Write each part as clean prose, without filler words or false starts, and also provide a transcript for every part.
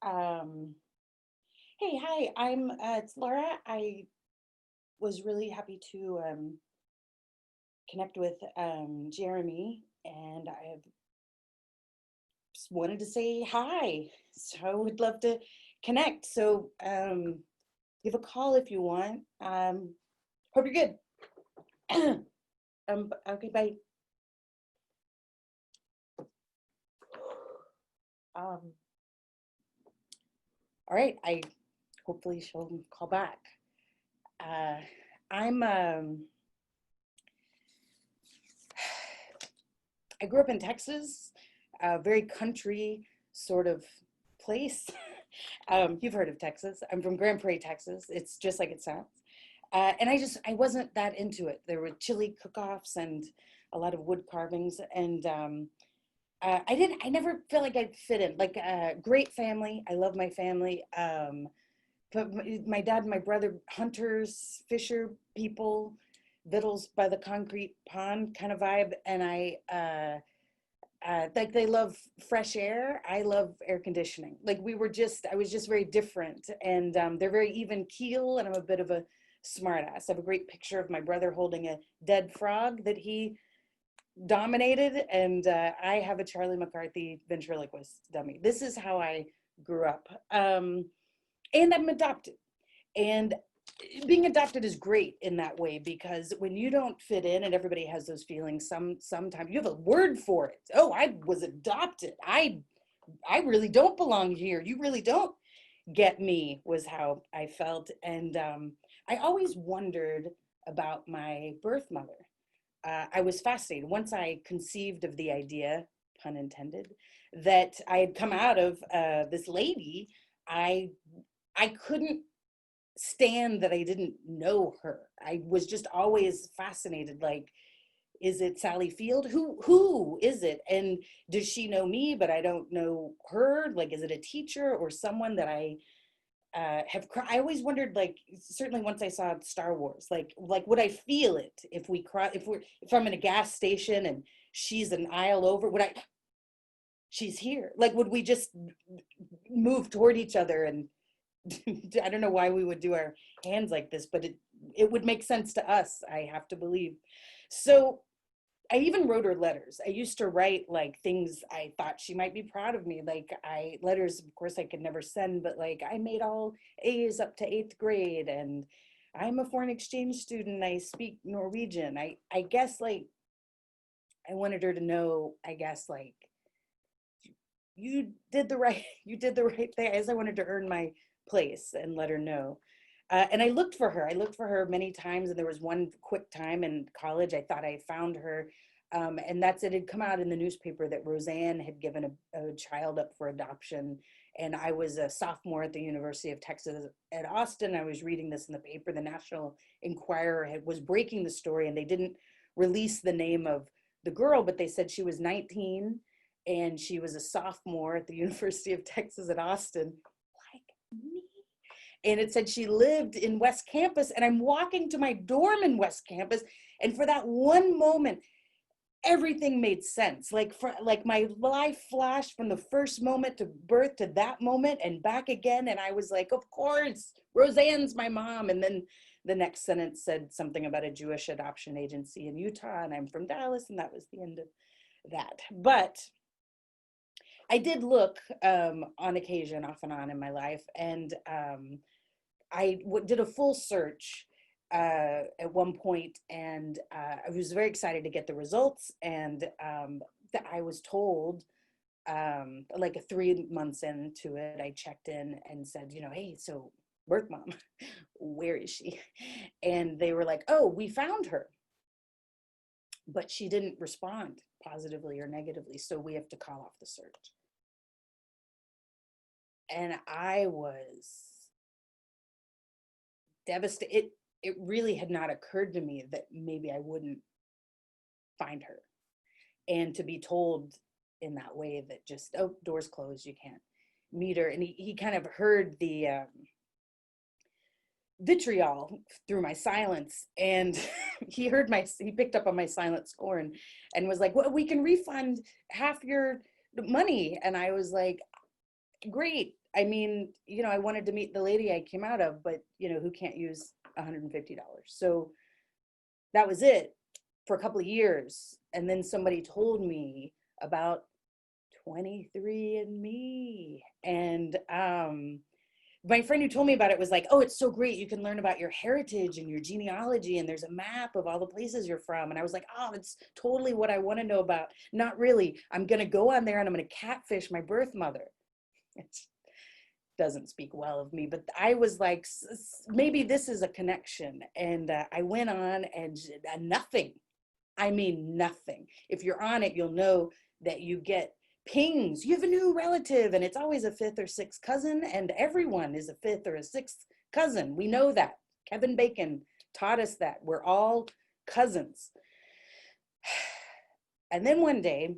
Um, hey, hi, it's Laura. I was really happy to connect with Jeremy, and I just wanted to say hi. So I would love to connect. So give a call if you want. Hope you're good. Okay, bye. Um, all right, I hopefully she'll call back. Uh, I'm I grew up in Texas, a very country sort of place. You've heard of Texas. I'm from Grand Prairie, Texas. It's just like it sounds. And I wasn't that into it. There were chili cook-offs and a lot of wood carvings. And I never felt like I'd fit in. Like, great family. I love my family. But my dad and my brother, hunters, fisher people, vittles by the concrete pond kind of vibe. And like they love fresh air. I love air conditioning. Like I was just very different. And they're very even keel, and I'm a bit of a smartass. I have a great picture of my brother holding a dead frog that he dominated, and I have a Charlie McCarthy ventriloquist dummy. This is how I grew up. And I'm adopted. And being adopted is great in that way, because when you don't fit in, and everybody has those feelings, sometimes you have a word for it. Oh, I was adopted. I really don't belong here. You really don't get me, was how I felt. And I always wondered about my birth mother. I was fascinated once I conceived of the idea, pun intended, that I had come out of this lady. I I couldn't stand that I didn't know her. I was just always fascinated, like, is it Sally Field? Who is it? And does she know me, but I don't know her? Like, is it a teacher or someone that I I always wondered, like, certainly once I saw Star Wars, like would I feel it if we cross, if I'm in a gas station and she's an aisle over, would I, she's here? Like, would we just move toward each other and I don't know why we would do our hands like this, but it would make sense to us, I have to believe. So I even wrote her letters. I used to write like things I thought she might be proud of me. Like, I letters, of course, I could never send, but like, I made all A's up to eighth grade, and I'm a foreign exchange student. I speak Norwegian. I guess, like, I wanted her to know, I guess, like, you did the right thing. As I wanted to earn my place and let her know. And I looked for her. I looked for her many times, and there was one quick time in college I thought I found her. And that's it. Had come out in the newspaper that Roseanne had given a child up for adoption. And I was a sophomore at the University of Texas at Austin. I was reading this in the paper. The National Enquirer was breaking the story, and they didn't release the name of the girl, but they said she was 19 and she was a sophomore at the University of Texas at Austin, like me. And it said she lived in West Campus, and I'm walking to my dorm in West Campus, and for that one moment, everything made sense. Like my life flashed from the first moment to birth to that moment and back again, and I was like, of course, Roseanne's my mom. And then the next sentence said something about a Jewish adoption agency in Utah, and I'm from Dallas, and that was the end of that. But I did look on occasion, off and on in my life, and did a full search at one point, and I was very excited to get the results. And that I was told, like 3 months into it, I checked in and said, hey, so birth mom, where is she? And they were like, oh, we found her, but she didn't respond positively or negatively, so we have to call off the search. And I was devastated. It really had not occurred to me that maybe I wouldn't find her. And to be told in that way that just, oh, doors closed, you can't meet her. And he kind of heard the vitriol through my silence, and he picked up on my silent scorn and was like, well, we can refund half your money. And I was like, great. I mean, I wanted to meet the lady I came out of, but who can't use $150? So that was it for a couple of years. And then somebody told me about 23andMe. And my friend who told me about it was like, oh, it's so great. You can learn about your heritage and your genealogy, and there's a map of all the places you're from. And I was like, oh, it's totally what I want to know about. Not really. I'm going to go on there and I'm going to catfish my birth mother. It doesn't speak well of me, but I was like, maybe this is a connection. And I went on and nothing. I mean, nothing. If you're on it, you'll know that you get pings. You have a new relative, and it's always a fifth or sixth cousin, and everyone is a fifth or a sixth cousin. We know that. Kevin Bacon taught us that. We're all cousins. And then one day,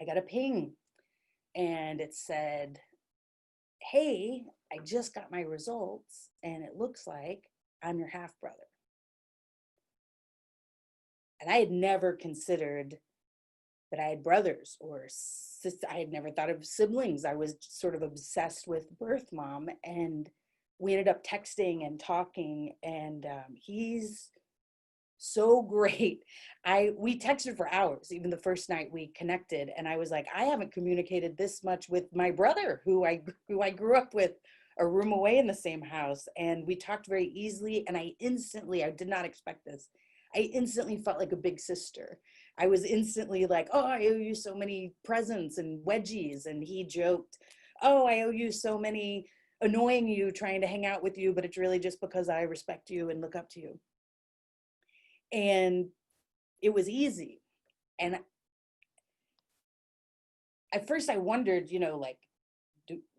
I got a ping, and it said, hey, I just got my results, and it looks like I'm your half brother. And I had never considered that I had brothers or sisters. I had never thought of siblings. I was sort of obsessed with birth mom, and we ended up texting and talking, and he's so great. We texted for hours, even the first night we connected, and I was like, I haven't communicated this much with my brother, who I grew up with a room away in the same house, and we talked very easily, and I did not expect this. I instantly felt like a big sister. I was instantly like, oh, I owe you so many presents and wedgies. And he joked, oh, I owe you so many, annoying you, trying to hang out with you, but it's really just because I respect you and look up to you. And it was easy. And at first I wondered, like,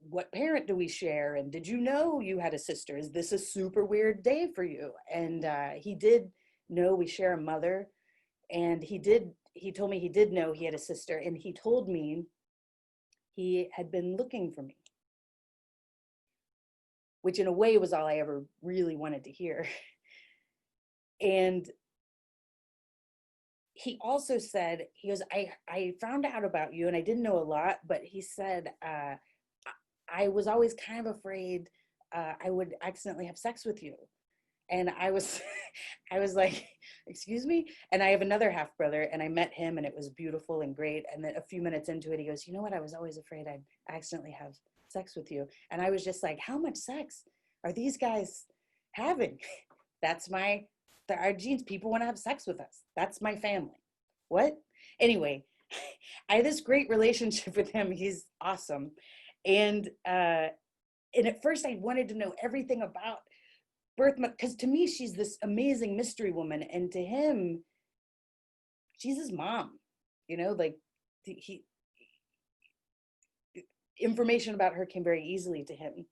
what parent do we share? And did you know you had a sister? Is this a super weird day for you? And he did know we share a mother. And he told me he did know he had a sister. And he told me he had been looking for me, which in a way was all I ever really wanted to hear. And he also said, he goes, I found out about you, and I didn't know a lot, but he said, I was always kind of afraid I would accidentally have sex with you. And I was, I was like, excuse me? And I have another half brother, and I met him, and it was beautiful and great. And then a few minutes into it, he goes, you know what? I was always afraid I'd accidentally have sex with you. And I was just like, how much sex are these guys having? That's our genes. People want to have sex with us. That's my family. What? Anyway, I had this great relationship with him. He's awesome. And at first I wanted to know everything about birth, because to me she's this amazing mystery woman, and to him she's his mom. Like, he information about her came very easily to him.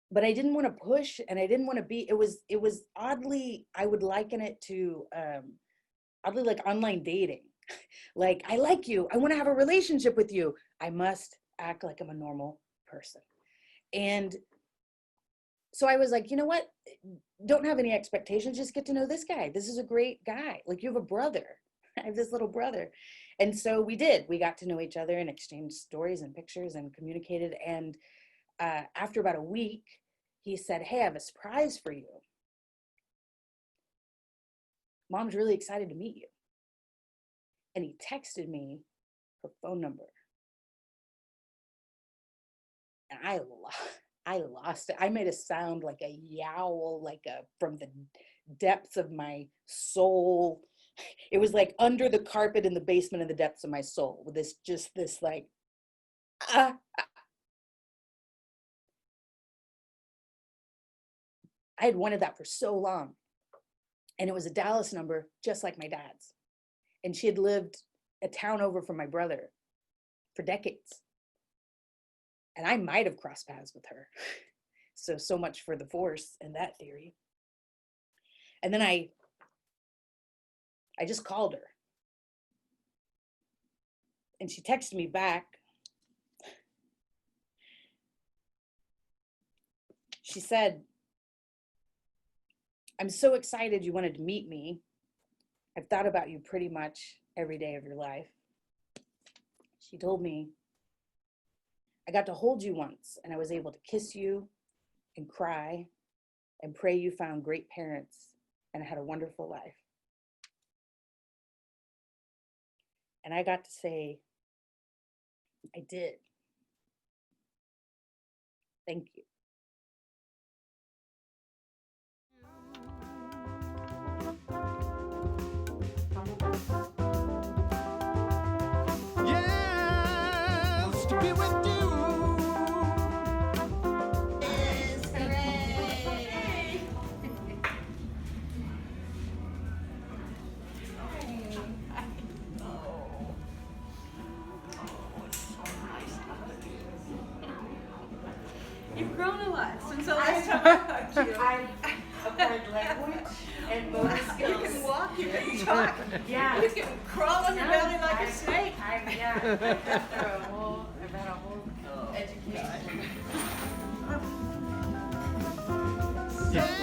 But I didn't want to push, and I didn't want to be, it was oddly, I would liken it to oddly like online dating. Like, I like you, I want to have a relationship with you, I must act like I'm a normal person. And so I was like, you know what? Don't have any expectations. Just get to know this guy. This is a great guy. Like, you have a brother. I have this little brother. And so we did. We got to know each other and exchanged stories and pictures and communicated. And after about a week, he said, hey, I have a surprise for you. Mom's really excited to meet you. And he texted me her phone number. And I lost it. I made a sound like a yowl, like from the depths of my soul. It was like under the carpet in the basement of the depths of my soul, with this like, ah. I had wanted that for so long. And it was a Dallas number, just like my dad's. And she had lived a town over from my brother for decades. And I might have crossed paths with her. So much for the force and that theory. And then I just called her. And she texted me back. She said, I'm so excited you wanted to meet me. I've thought about you pretty much every day of your life. She told me I got to hold you once, and I was able to kiss you and cry and pray you found great parents and had a wonderful life. And I got to say, I did. Thank you. Yes, to be with you. Yes, hooray! You've grown a lot since the last time I hugged you. I've acquired language and motor You skills. can walk, you can talk, Yeah. you can crawl on your belly like a snake. I've had a whole education. So glad.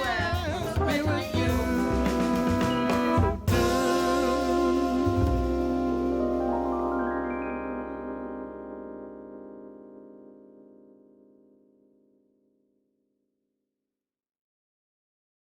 Yes, be with